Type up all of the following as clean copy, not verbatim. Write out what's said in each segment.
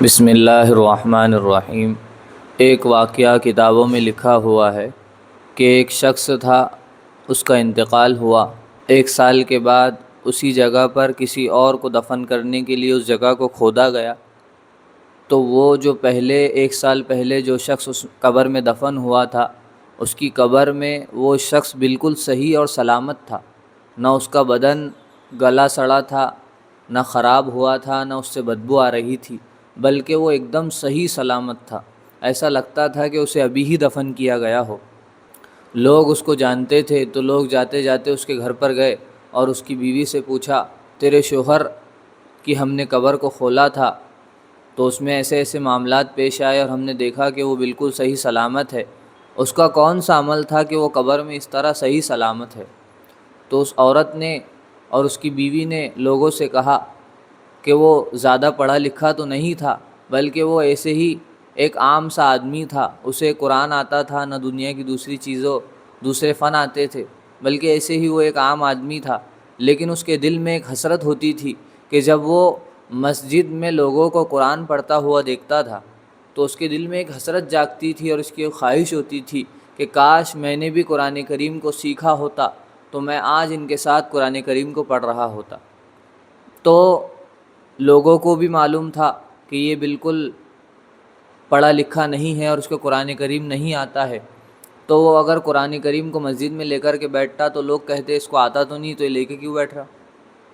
بسم اللہ الرحمن الرحیم۔ ایک واقعہ کتابوں میں لکھا ہوا ہے کہ ایک شخص تھا، اس کا انتقال ہوا۔ 1 سال کے بعد اسی جگہ پر کسی اور کو دفن کرنے کے لیے اس جگہ کو کھودا گیا، تو وہ جو 1 سال پہلے جو شخص اس قبر میں دفن ہوا تھا، اس کی قبر میں وہ شخص بالکل صحیح اور سلامت تھا، نہ اس کا بدن گلا سڑا تھا، نہ خراب ہوا تھا، نہ اس سے بدبو آ رہی تھی، بلکہ وہ ایک دم صحیح سلامت تھا۔ ایسا لگتا تھا کہ اسے ابھی ہی دفن کیا گیا ہو۔ لوگ اس کو جانتے تھے، تو لوگ جاتے جاتے اس کے گھر پر گئے اور اس کی بیوی سے پوچھا، تیرے شوہر کی ہم نے قبر کو کھولا تھا تو اس میں ایسے ایسے معاملات پیش آئے اور ہم نے دیکھا کہ وہ بالکل صحیح سلامت ہے، اس کا کون سا عمل تھا کہ وہ قبر میں اس طرح صحیح سلامت ہے؟ تو اس عورت نے اور اس کی بیوی نے لوگوں سے کہا کہ وہ زیادہ پڑھا لکھا تو نہیں تھا، بلکہ وہ ایسے ہی ایک عام سا آدمی تھا، اسے قرآن آتا تھا، نہ دنیا کی دوسرے فن آتے تھے، بلکہ ایسے ہی وہ ایک عام آدمی تھا، لیکن اس کے دل میں ایک حسرت ہوتی تھی کہ جب وہ مسجد میں لوگوں کو قرآن پڑھتا ہوا دیکھتا تھا تو اس کے دل میں ایک حسرت جاگتی تھی اور اس کی ایک خواہش ہوتی تھی کہ کاش میں نے بھی قرآن کریم کو سیکھا ہوتا تو میں آج ان کے ساتھ قرآن کریم کو پڑھ رہا ہوتا۔ تو لوگوں کو بھی معلوم تھا کہ یہ بالکل پڑھا لکھا نہیں ہے اور اس کو قرآن کریم نہیں آتا ہے، تو وہ اگر قرآن کریم کو مسجد میں لے کر کے بیٹھتا تو لوگ کہتے اس کو آتا تو نہیں، تو یہ لے کے کیوں بیٹھ رہا؟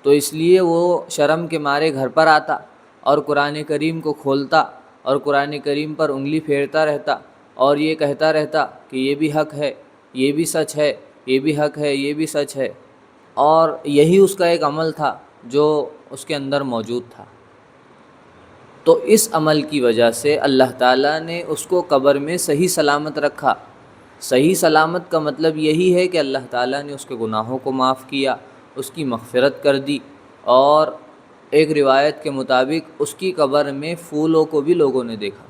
تو اس لیے وہ شرم کے مارے گھر پر آتا اور قرآن کریم کو کھولتا اور قرآن کریم پر انگلی پھیرتا رہتا اور یہ کہتا رہتا کہ یہ بھی حق ہے، یہ بھی سچ ہے، یہ بھی حق ہے، یہ بھی سچ ہے، اور یہی اس کا ایک عمل تھا جو اس کے اندر موجود تھا۔ تو اس عمل کی وجہ سے اللہ تعالیٰ نے اس کو قبر میں صحیح سلامت رکھا۔ صحیح سلامت کا مطلب یہی ہے کہ اللہ تعالیٰ نے اس کے گناہوں کو معاف کیا، اس کی مغفرت کر دی، اور ایک روایت کے مطابق اس کی قبر میں پھولوں کو بھی لوگوں نے دیکھا۔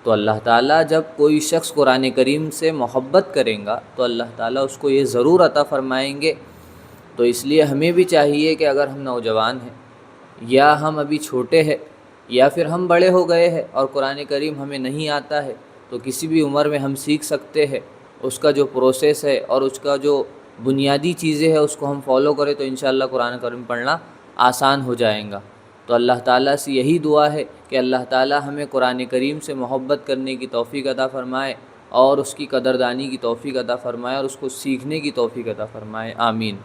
تو اللہ تعالیٰ جب کوئی شخص قرآن کریم سے محبت کریں گا تو اللہ تعالیٰ اس کو یہ ضرور عطا فرمائیں گے۔ تو اس لیے ہمیں بھی چاہیے کہ اگر ہم نوجوان ہیں یا ہم ابھی چھوٹے ہیں یا پھر ہم بڑے ہو گئے ہیں اور قرآن کریم ہمیں نہیں آتا ہے، تو کسی بھی عمر میں ہم سیکھ سکتے ہیں۔ اس کا جو پروسیس ہے اور اس کا جو بنیادی چیزیں ہیں اس کو ہم فالو کریں تو انشاءاللہ قرآن کریم پڑھنا آسان ہو جائیں گا۔ تو اللہ تعالیٰ سے یہی دعا ہے کہ اللہ تعالیٰ ہمیں قرآن کریم سے محبت کرنے کی توفیق عطا فرمائے اور اس کی قدردانی کی توفیق عطا فرمائے اور اس کو سیکھنے کی توفیق عطا فرمائے، آمین۔